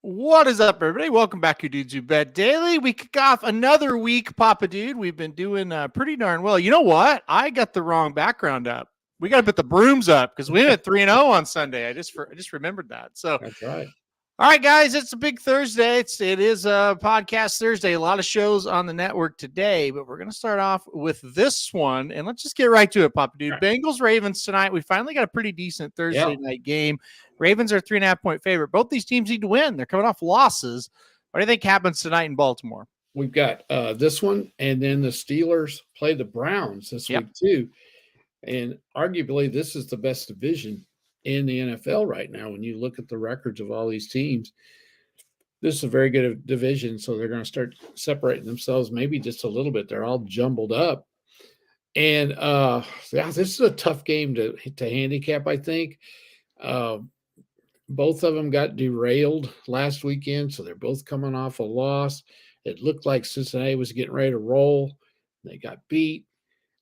What is up, everybody? Welcome back to Dudes Who Bet Daily. We kick off another week, Papa Dude. We've been doing pretty darn well. You know what? I got the wrong background up. We got to put the brooms up because we went 3-0 on Sunday. I just remembered that. So that's right. All right, guys, it's a big Thursday. It is a podcast Thursday. A lot of shows on the network today, but we're going to start off with this one, and let's just get right to it, Papa Dude. Right. Bengals Ravens tonight. We finally got a pretty decent Thursday night game. Ravens are 3.5-point favorite. Both these teams need to win. They're coming off losses. What do you think happens tonight in Baltimore? We've got this one, and then the Steelers play the Browns this week too. And arguably, this is the best division in the NFL right now. When you look at the records of all these teams, this is a very good division. So they're going to start separating themselves maybe just a little bit. They're all jumbled up. And this is a tough game to handicap, I think. Both of them got derailed last weekend, so they're both coming off a loss. It looked like Cincinnati was getting ready to roll. They got beat.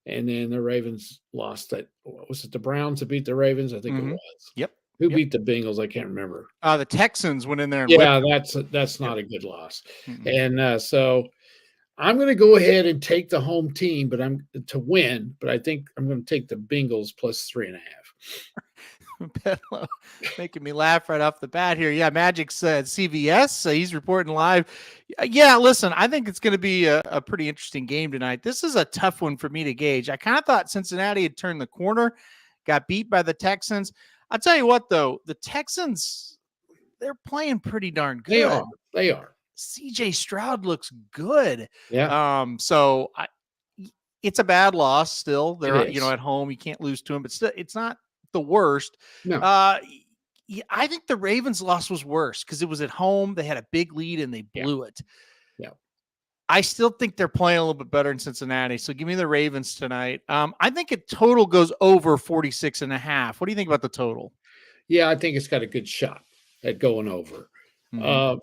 And then the Ravens lost that. What was it? The Browns that beat the Ravens? I think it was. Yep. Who beat the Bengals? I can't remember. The Texans went in there. And that's not a good loss. And so I'm going to go ahead and take the home team, but I'm to win. But I think I'm going to take the Bengals plus 3.5. Pedlo making me laugh right off the bat here. Yeah, Magic's at CVS. He's reporting live. Yeah, listen, I think it's going to be a pretty interesting game tonight. This is a tough one for me to gauge. I kind of thought Cincinnati had turned the corner, got beat by the Texans. I'll tell you what, though, the Texans, they're playing pretty darn good. They are. CJ Stroud looks good. Yeah. It's a bad loss still. They're at home. You can't lose to them, but still, it's not the worst. No. I think the Ravens loss was worse because it was at home. They had a big lead and they blew it. Yeah. I still think they're playing a little bit better in Cincinnati. So give me the Ravens tonight. I think a total goes over 46.5. What do you think about the total? Yeah, I think it's got a good shot at going over. Mm-hmm.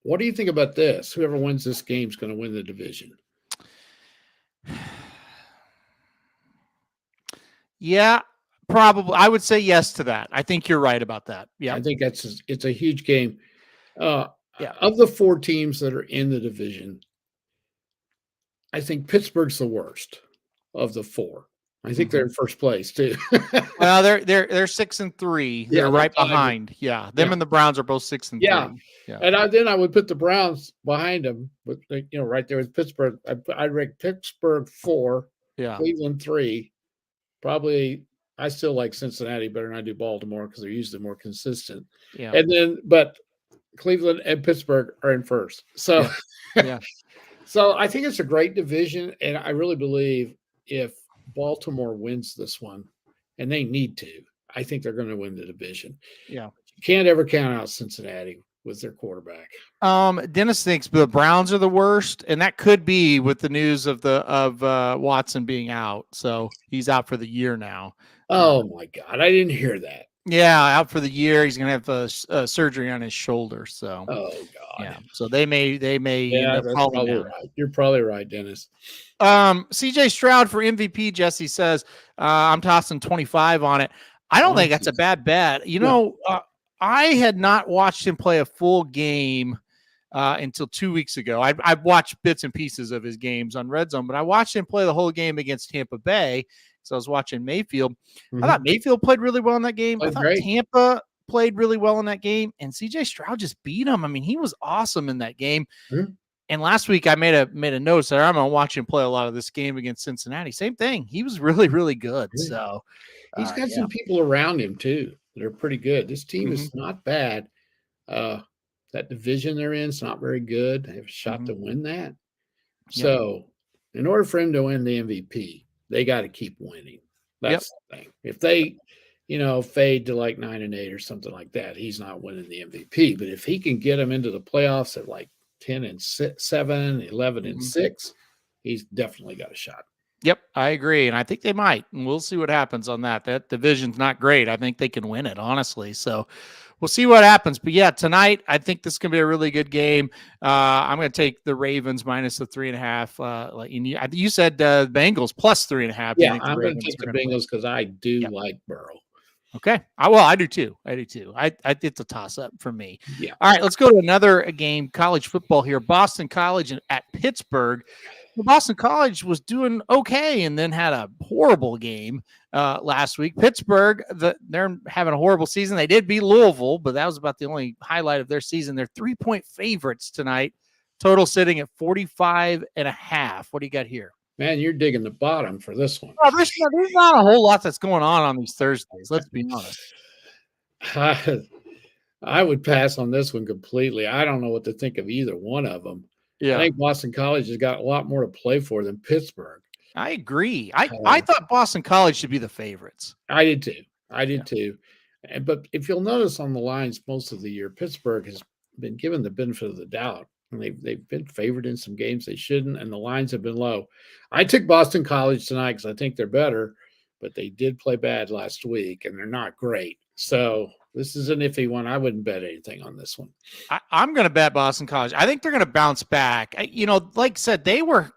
What do you think about this? Whoever wins this game is going to win the division. Yeah. Probably, I would say yes to that. I think you're right about that. Yeah, I think it's a huge game. Of the four teams that are in the division, I think Pittsburgh's the worst of the four. I think they're in first place too. Well, they're 6-3. They're right behind. Yeah, them and the Browns are both 6-3. Yeah. And then I would put the Browns behind them, but right there with Pittsburgh. I'd rank Pittsburgh 4, Cleveland 3, probably. I still like Cincinnati better than I do Baltimore because they're usually more consistent. Yeah. And then, but Cleveland and Pittsburgh are in first. So, So I think it's a great division. And I really believe if Baltimore wins this one, and they need to, I think they're going to win the division. Yeah. You can't ever count out Cincinnati with their quarterback. Dennis thinks the Browns are the worst, and that could be with the news of Watson being out. So he's out for the year now. Oh my God, I didn't hear that. Yeah, out for the year. He's gonna have surgery on his shoulder. So oh God, yeah. So they may. Yeah, that's probably right. You're probably right, Dennis. CJ Stroud for MVP. Jesse says I'm tossing 25 on it. I don't think that's a bad bet. I had not watched him play a full game until 2 weeks ago. I've watched bits and pieces of his games on Red Zone, but I watched him play the whole game against Tampa Bay. So I was watching Mayfield. I thought Mayfield played really well in that game. I thought Tampa played really well in that game, and CJ Stroud just beat him. I mean, he was awesome in that game. And last week I made a note that I'm going to watch him play a lot of this game against Cincinnati. Same thing. He was really, really good. So he's got some people around him too that are pretty good. This team is not bad. That division they're in is not very good. They have a shot to win that. So in order for him to win the MVP, they got to keep winning. That's the thing. If they, fade to like 9-8 or something like that, he's not winning the MVP. But if he can get them into the playoffs at like 10-7, 11-6, he's definitely got a shot. Yep, I agree, and I think they might. And we'll see what happens on that. That division's not great. I think they can win it, honestly. So we'll see what happens. But yeah, tonight I think this is going to be a really good game. I'm going to take the Ravens minus the 3.5. You said Bengals plus 3.5. Yeah, I'm going to take the Bengals because I do like Burrow. Okay. I do too. It's a toss up for me. Yeah. All right, let's go to another game, college football here. Boston College at Pittsburgh. Boston College was doing okay and then had a horrible game last week. Pittsburgh, they're having a horrible season. They did beat Louisville, but that was about the only highlight of their season. They're 3-point favorites tonight. Total sitting at 45.5. What do you got here? Man, you're digging the bottom for this one. Oh, there's not a whole lot that's going on these Thursdays. Let's be honest. I would pass on this one completely. I don't know what to think of either one of them. Yeah. I think Boston College has got a lot more to play for than Pittsburgh. I agree. I thought Boston College should be the favorites. I did too. But if you'll notice on the lines most of the year, Pittsburgh has been given the benefit of the doubt. And they've been favored in some games they shouldn't, and the lines have been low. I took Boston College tonight because I think they're better, but they did play bad last week, and they're not great. So this is an iffy one. I wouldn't bet anything on this one. I'm going to bet Boston College. I think they're going to bounce back. Like I said, they were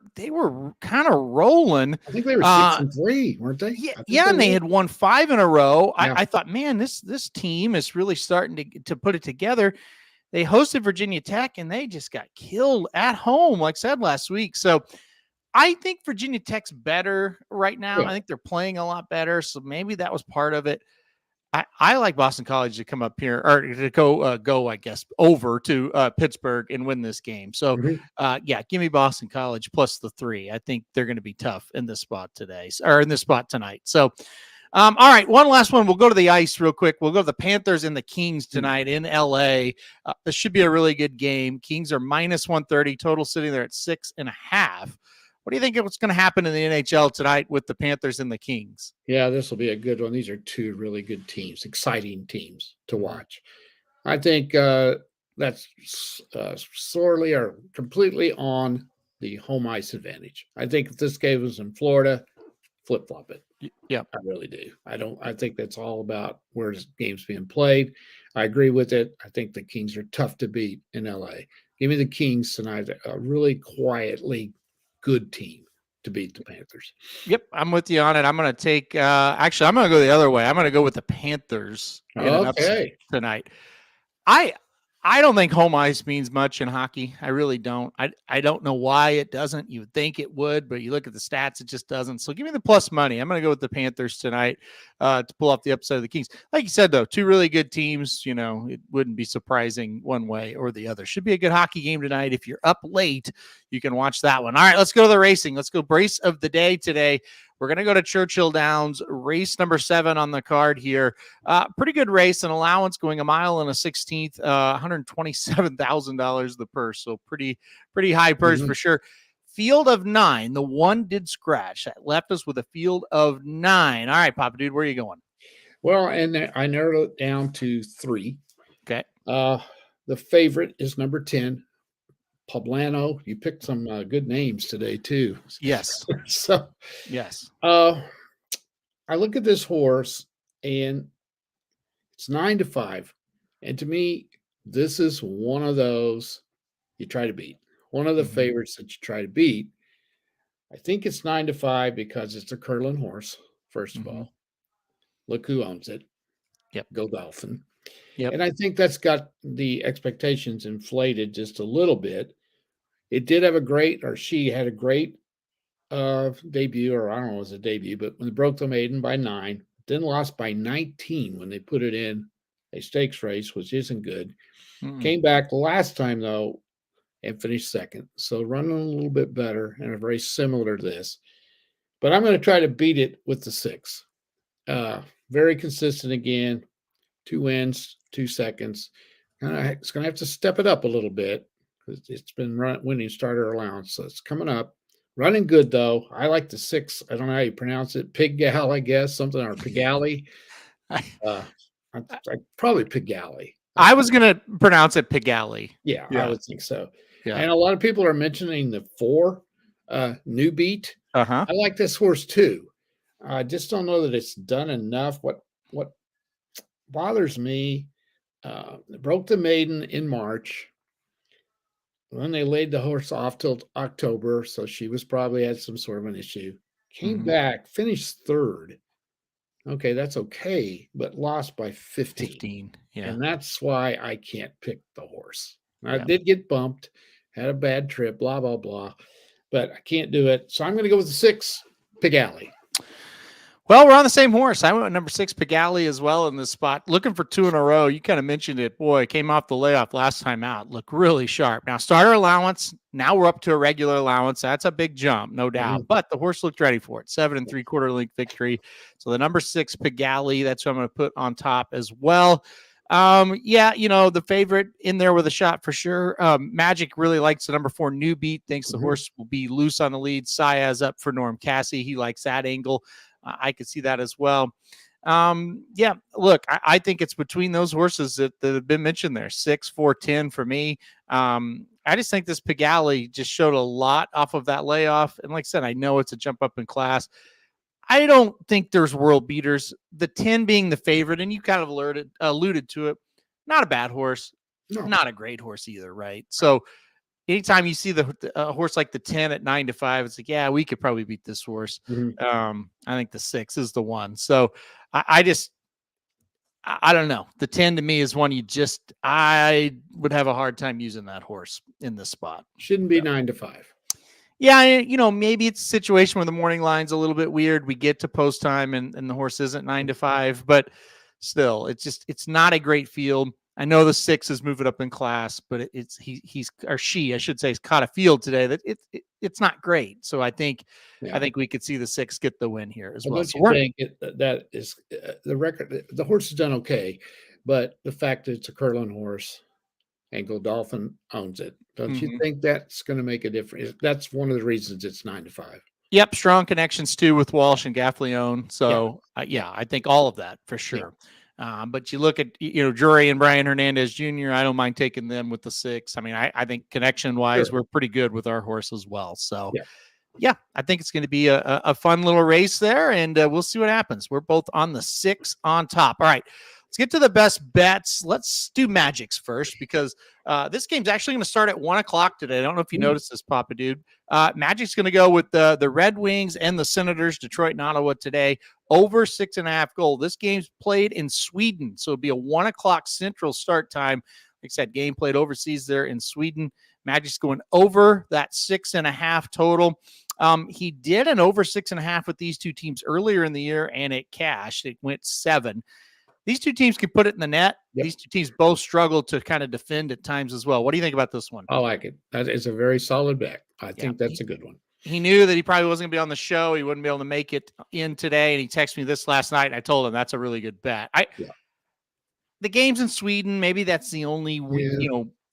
kind of rolling. I think they were 6-3, weren't they? Yeah, and they had won 5 in a row. Yeah. I thought, man, this team is really starting to put it together. They hosted Virginia Tech, and they just got killed at home, like I said last week. So I think Virginia Tech's better right now. Yeah. I think they're playing a lot better, so maybe that was part of it. I like Boston College to come up here or to go, I guess, over to Pittsburgh and win this game. So, give me Boston College plus the 3. I think they're going to be tough in this spot today or in this spot tonight. So, all right, one last one. We'll go to the ice real quick. We'll go to the Panthers and the Kings tonight in LA. This should be a really good game. Kings are minus 130, total sitting there at 6.5. What do you think what's going to happen in the NHL tonight with the Panthers and the Kings? Yeah, this will be a good one. These are 2 really good teams, exciting teams to watch. I think that's sorely or completely on the home ice advantage. I think if this game was in Florida, flip-flop it. Yeah, I really do. I think that's all about where the game's being played. I agree with it. I think the Kings are tough to beat in LA. Give me the Kings tonight, a really quietly good team to beat the Panthers. Yep, I'm with you on it. I'm going to take actually I'm going to go the other way. I'm going to go with the Panthers in an upset tonight. I don't think home ice means much in hockey. I really don't. I don't know why it doesn't. You would think it would, but you look at the stats, it just doesn't. So give me the plus money. I'm going to go with the Panthers tonight to pull off the upset of the Kings. Like you said, though, 2 really good teams. You know, it wouldn't be surprising one way or the other. Should be a good hockey game tonight. If you're up late, you can watch that one. All right, let's go to the racing. Let's go brace of the day today. We're going to go to Churchill Downs, race number 7 on the card here. Pretty good race, an allowance going 1 mile and a 16th, $127,000 the purse. So pretty high purse for sure. Field of 9. The 1 did scratch. That left us with a field of 9. All right, Papa Dude, where are you going? Well, and I narrowed it down to 3. Okay. The favorite is number 10. Poblano. You picked some good names today too. Yes. So yes. I look at this horse and it's 9-5. And to me, this is one of those you try to beat. One of the favorites that you try to beat. I think it's 9-5 because it's a curling horse, first of all. Look who owns it. Yep. Go Dolphin. Yep. And I think that's got the expectations inflated just a little bit. It did have she had a great debut, or I don't know if it was a debut, but when they broke the maiden by 9, then lost by 19 when they put it in a stakes race, which isn't good. Came back last time, though, and finished second. So running a little bit better and very similar to this. But I'm going to try to beat it with the 6. Very consistent again. 2 wins, 2 seconds. It's going to have to step it up a little bit because it's been winning starter allowance, so it's coming up. Running good, though. I like the 6. I don't know how you pronounce it. Pig-gal, I guess, something, or Pig-alley. Probably Pig-alley. I was going to pronounce it Pig-alley. Yeah, I would think so. Yeah. And a lot of people are mentioning the 4, New Beat. I like this horse, too. I just don't know that it's done enough. What bothers me, broke the maiden in March. Then they laid the horse off till October, so she was probably had some sort of an issue. Came back, finished 3rd. Okay, that's okay, but lost by 15. 15. Yeah. And that's why I can't pick the horse. I Yeah. did get bumped, had a bad trip, blah, blah, blah, but I can't do it. So I'm going to go with the 6, Pigalle. Well, we're on the same horse. I went with number 6, Pigalle, as well in this spot. Looking for 2 in a row. You kind of mentioned it. Boy, came off the layoff last time out. Looked really sharp. Now, starter allowance. Now we're up to a regular allowance. That's a big jump, no doubt. But the horse looked ready for it. 7 3/4 length victory. So the number 6, Pigalle, that's what I'm going to put on top as well. Yeah, the favorite in there with a shot for sure. Magic really likes the number 4, New Beat. Thinks the horse will be loose on the lead. Saez up for Norm Cassie. He likes that angle. I could see that as well. Yeah, look, I think it's between those horses that have been mentioned there, 6, 4, 10 for me. I just think this Pigalle just showed a lot off of that layoff. And like I said, I know it's a jump up in class. I don't think there's world beaters. The 10 being the favorite, and you kind of alluded to it. Not a bad horse, not a great horse either, right? So anytime you see a horse like the 10 at 9 to 5, it's like, yeah, we could probably beat this horse. I think the 6 is the one. So I don't know. The 10 to me is one I would have a hard time using that horse in this spot. Shouldn't be 9 to 5. Yeah, maybe it's a situation where the morning line's a little bit weird. We get to post time and the horse isn't 9 to 5, but still, it's not a great field. I know the 6 is moving up in class, but he's caught a field today that it's not great. So I think we could see the 6 get the win here as well. So that is the record. The horse has done okay, but the fact that it's a curling horse and Godolphin owns it, don't you think that's going to make a difference? That's one of the reasons it's 9 to 5. Yep, strong connections too with Walsh and Gaffleone. So I think all of that for sure. Yeah. But you look at, Drury and Brian Hernandez Jr., I don't mind taking them with the 6. I mean, I think connection-wise, we're pretty good with our horse as well. So, yeah I think it's going to be a fun little race there, and we'll see what happens. We're both on the 6 on top. All right, let's get to the best bets. Let's do Magics first, because this game's actually going to start at 1 o'clock today. I don't know if you noticed this, Papa Dude. Magic's going to go with the Red Wings and the Senators, Detroit and Ottawa today, over 6.5 goal. This game's played in Sweden, so it'll be a 1 o'clock Central start time. Like I said, game played overseas there in Sweden. Magic's going over that 6.5 total. He did an over 6.5 with these two teams earlier in the year, and it cashed. It went 7. These two teams can put it in the net. Yep. These two teams both struggle to kind of defend at times as well. What do you think about this one? I like it. That is a very solid bet. I think that's a good one. He knew that he probably wasn't going to be on the show. He wouldn't be able to make it in today, and he texted me this last night, and I told him that's a really good bet. The game's in Sweden. Maybe that's the only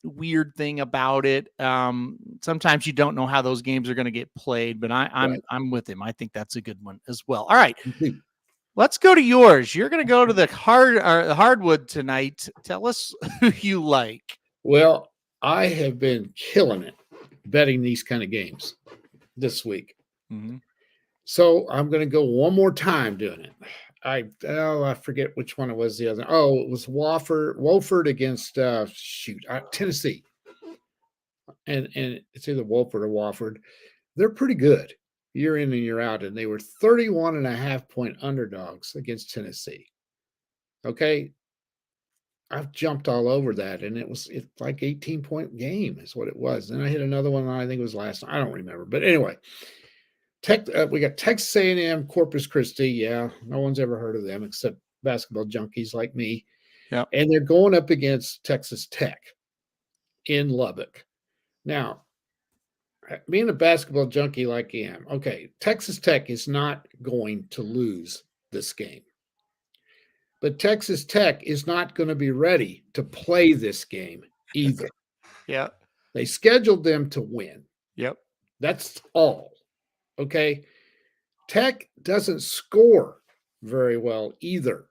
weird thing about it. Sometimes you don't know how those games are going to get played, but I'm with him. I think that's a good one as well. All right. Let's go to yours. You're going to go to the hardwood tonight. Tell us who you like. Well, I have been killing it betting these kind of games this week. So I'm going to go one more time doing it. I forget which one it was the other. Oh, it was Wofford against Tennessee. And it's either Wofford or Wofford. They're pretty good year in and year out, and they were 31.5 point underdogs against Tennessee. Okay. I've jumped all over that, and it's like 18-point game is what it was. Then I hit another one, I think it was last night. I don't remember. But anyway, we got Texas A&M, Corpus Christi. Yeah, no one's ever heard of them except basketball junkies like me. Yeah. And they're going up against Texas Tech in Lubbock. Now, being a basketball junkie like I am, okay, Texas Tech is not going to lose this game. But Texas Tech is not going to be ready to play this game either. Yeah. They scheduled them to win. Yep. That's all. Okay. Tech doesn't score very well either.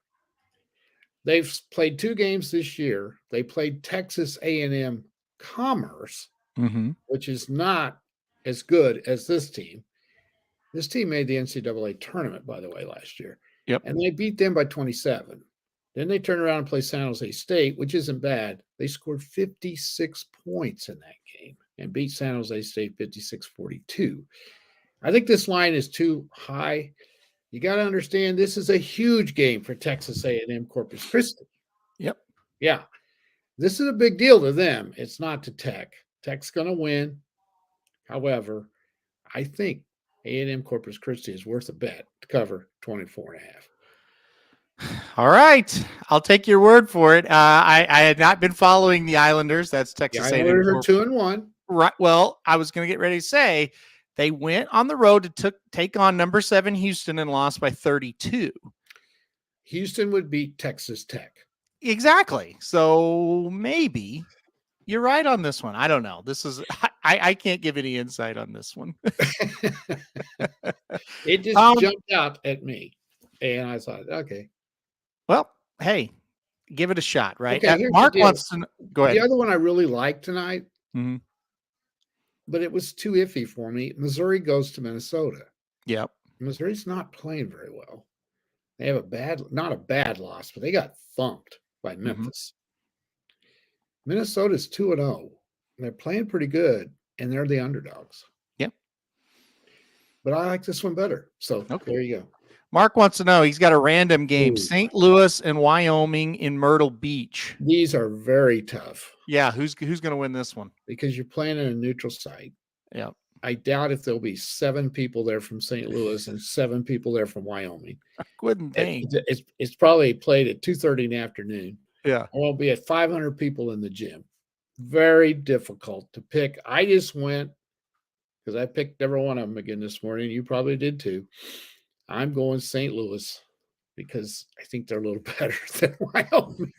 They've played 2 games this year. They played Texas A&M Commerce, which is not as good as this team. This team made the NCAA tournament, by the way, last year. Yep. And they beat them by 27. Then they turn around and play San Jose State, which isn't bad. They scored 56 points in that game and beat San Jose State 56-42. I think this line is too high. You got to understand this is a huge game for Texas A&M Corpus Christi. Yep. Yeah. This is a big deal to them. It's not to Tech. Tech's going to win. However, I think A&M Corpus Christi is worth a bet to cover 24.5. All right. I'll take your word for it. I had not been following the Islanders. That's Texas A&M. Islanders are 2-1. Right. Well, I was going to get ready to say they went on the road to take on number 7 Houston and lost by 32. Houston would beat Texas Tech. Exactly. So maybe you're right on this one. I don't know. This is I can't give any insight on this one. It just jumped out at me, and I thought, okay. Well, hey, give it a shot, right? Okay, Mark wants to go ahead. The other one I really liked tonight, but it was too iffy for me. Missouri goes to Minnesota. Yep. Missouri's not playing very well. They have not a bad loss, but they got thumped by Memphis. Minnesota's 2-0. They're playing pretty good, and they're the underdogs. Yep. But I like this one better. So there you go. Mark wants to know, he's got a random game, St. Louis and Wyoming in Myrtle Beach. These are very tough. Yeah, who's going to win this one? Because you're playing in a neutral site. Yeah. I doubt if there'll be 7 people there from St. Louis and 7 people there from Wyoming. I wouldn't think. It's probably played at 2:30 in the afternoon. Yeah. We'll be at 500 people in the gym. Very difficult to pick. I just went because I picked every one of them again this morning. You probably did too. I'm going St. Louis because I think they're a little better than Wyoming.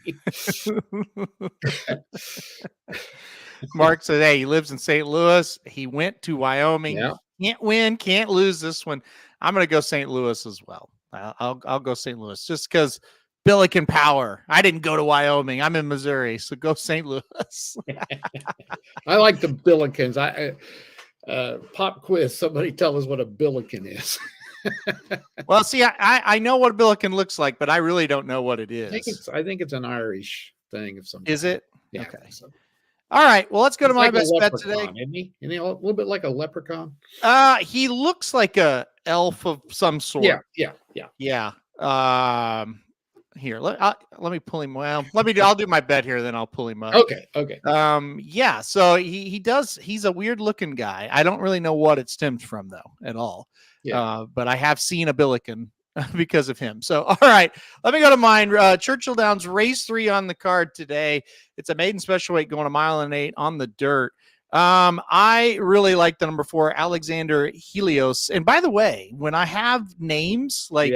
Mark said, hey, he lives in St. Louis. He went to Wyoming. Yeah. Can't win, can't lose this one. I'm going to go St. Louis as well. I'll go St. Louis just because Billiken power. I didn't go to Wyoming. I'm in Missouri, so go St. Louis. I like the Billikens. Pop quiz. Somebody tell us what a Billiken is. Well, see, I know what a Billiken looks like, but I really don't know what it is. I think it's an Irish thing of some kind. Is it? Yeah. Okay. So. All right. Well, let's go to my best bet today. Isn't he? Isn't he a little bit like a leprechaun? He looks like a elf of some sort. Yeah. Here, let me pull him. Well, I'll do my bet here, then I'll pull him up. Okay. Yeah. So he does. He's a weird looking guy. I don't really know what it stems from though at all. Yeah. But I have seen a Billiken because of him. So, all right, let me go to mine. Churchill Downs race 3 on the card today. It's a maiden special weight going 1.8 miles on the dirt. I really like the number 4, Alexander Helios. And by the way, when I have names like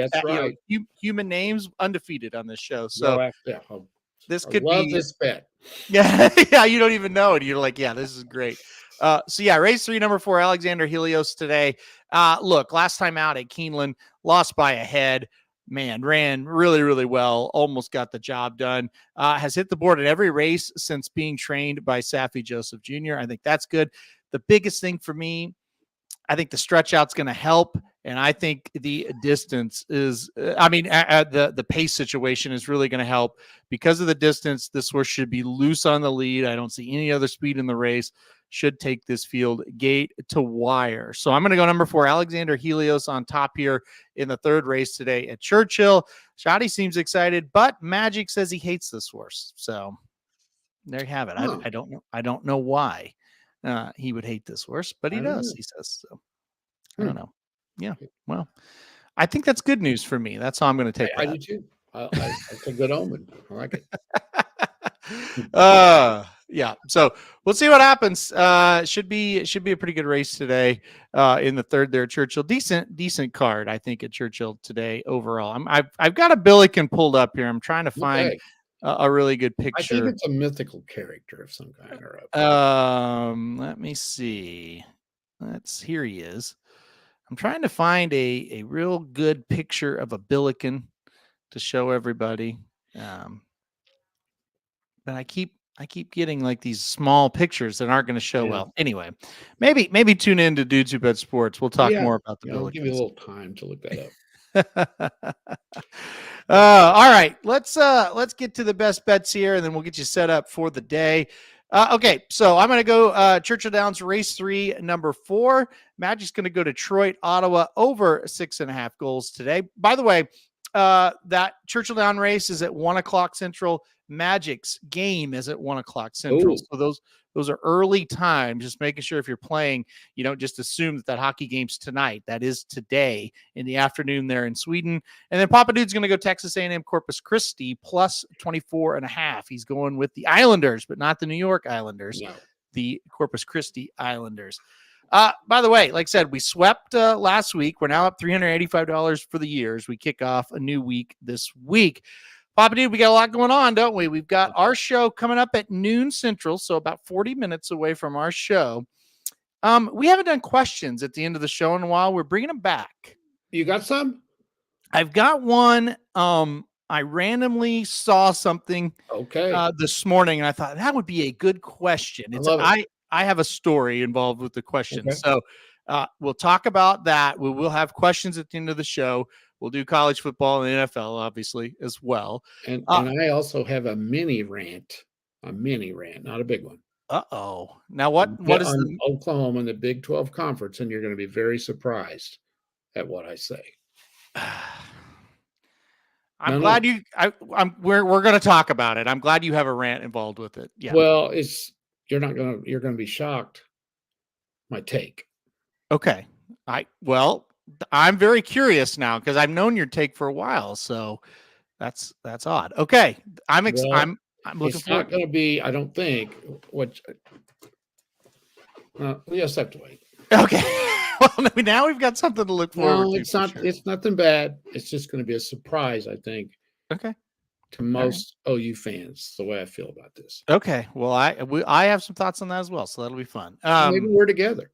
human names, undefeated on this show. So this could be this bet. Yeah, you don't even know it. You're like, yeah, this is great. So yeah, race 3, number 4, Alexander Helios today. Look, last time out at Keeneland, lost by a head. Man, ran really, really well. Almost got the job done. Has hit the board at every race since being trained by Safi Joseph Jr. I think that's good. The biggest thing for me, I think the stretch out's going to help. And I think the distance is, the pace situation is really going to help because of the distance. This horse should be loose on the lead. I don't see any other speed in the race. Should take this field gate to wire. So I'm going to go number 4, Alexander Helios on top here in the 3rd race today at Churchill. Shoddy seems excited, but Magic says he hates this horse. So there you have it. I don't know. I don't know why he would hate this horse, but he does. He says so. I don't know. Yeah. Well, I think that's good news for me. That's how I'm going to take it. I do too. It's a good omen. I like it. Yeah. So we'll see what happens. Should be a pretty good race today in the 3rd there at Churchill. Decent card, I think, at Churchill today overall. I've got a Billiken pulled up here. I'm trying to find a really good picture. I think it's a mythical character of some kind or other. Let me see. Here he is. I'm trying to find a real good picture of a Billiken to show everybody. But I keep getting like these small pictures that aren't going to show well. Anyway, maybe tune in to Dudes Who Bet Sports. We'll talk more about the Billikens. I'll give you a little time to look that up. All right, let's get to the best bets here, and then we'll get you set up for the day. Okay, so I'm going to go Churchill Downs race 3, number 4. Magic's going to go Detroit, Ottawa over 6.5 goals today. By the way, that Churchill Down race is at 1 o'clock Central. Magic's game is at 1 o'clock Central. Ooh. So those are early times. Just making sure if you're playing, you don't just assume that hockey game's tonight. That is today in the afternoon there in Sweden. And then Papa Dude's going to go Texas A&M Corpus Christi plus 24.5. He's going with the Islanders, but not the New York Islanders, the Corpus Christi Islanders. By the way, like I said, we swept last week. We're now up $385 for the year as we kick off a new week this week. Papa Dude, we got a lot going on, don't we? We've got our show coming up at noon Central, so about 40 minutes away from our show. We haven't done questions at the end of the show in a while. We're bringing them back. You got some? I've got one. I randomly saw something this morning, and I thought that would be a good question. I have a story involved with the question. Okay. So we'll talk about that. We will have questions at the end of the show. We'll do college football and NFL, obviously, as well. And I also have a mini rant, not a big one. Uh-oh. Now, what is Oklahoma in the Big 12 Conference, and you're going to be very surprised at what I say. We're going to talk about it. I'm glad you have a rant involved with it. Yeah. Well, you're going to be shocked. My take. Okay. I'm very curious now because I've known your take for a while, so that's odd. Okay, I'm looking. It's not going to be. I don't think. What? We just have to wait. Okay. Well, now we've got something to look forward to. It's not. Sure. It's nothing bad. It's just going to be a surprise, I think. Okay. To most OU fans, the way I feel about this. Okay. Well, I have some thoughts on that as well, so that'll be fun. Maybe we're together.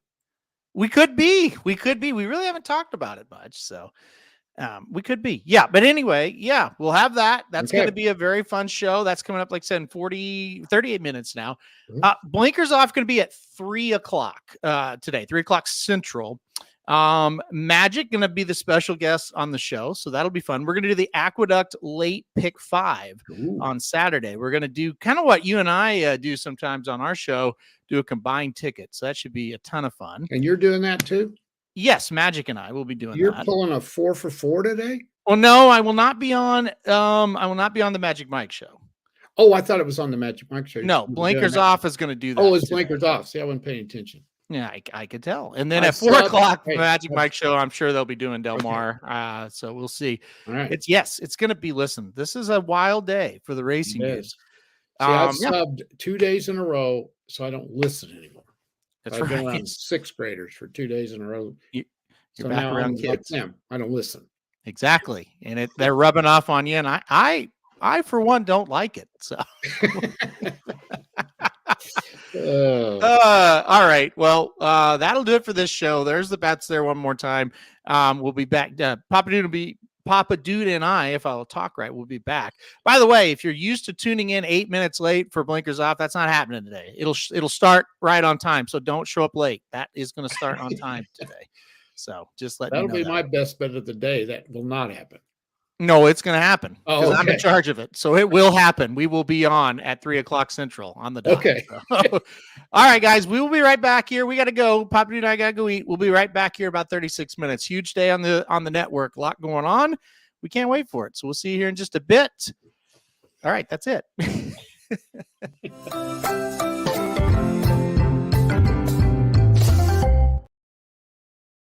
We could be. We really haven't talked about it much, so we could be. Yeah, but anyway, yeah, we'll have that. That's going to be a very fun show. That's coming up, like I said, in 38 minutes now. Blinkers Off going to be at 3 o'clock today, 3 o'clock Central. Magic going to be the special guest on the show, so that'll be fun. We're going to do the Aqueduct Late Pick 5 on Saturday. We're going to do kind of what you and I do sometimes on our show, do a combined ticket. So that should be a ton of fun. And you're doing that too? Yes, Magic and I will be doing that. You're pulling a 4 for 4 today? Well, no, I will not be on. I will not be on the Magic Mike show. Oh, I thought it was on the Magic Mike show. No, Blinkers Off is going to do that. Oh, it's Blinkers Off. See, I wasn't paying attention. Yeah, I could tell. And then at 4 o'clock, Magic Mike show, I'm sure they'll be doing Del Mar. So we'll see. All right. It's going to be, listen, this is a wild day for the racing dudes. I've subbed 2 days in a row, so I don't listen anymore. That's I've right. been around 6th graders for 2 days in a row. You're so back now around I'm kids. like them. I don't listen. Exactly. And they're rubbing off on you. And I for one, don't like it. So. All right. Well, that'll do it for this show. There's the bets there one more time. We'll be back. Papa Dude and I, if I'll talk right, we'll be back. By the way, if you're used to tuning in 8 minutes late for Blinkers Off, that's not happening today. It'll start right on time. So don't show up late. That is going to start on time today. So just let me know. That'll be my best bet of the day. That will not happen. No, it's going to happen because I'm in Okay. charge of it. So it will happen. We will be on at 3 o'clock Central on the dot. Okay. So, all right, guys, we will be right back here. We got to go. Papa Dude and I got to go eat. We'll be right back here about 36 minutes. Huge day on the network. A lot going on. We can't wait for it. So we'll see you here in just a bit. All right, that's it.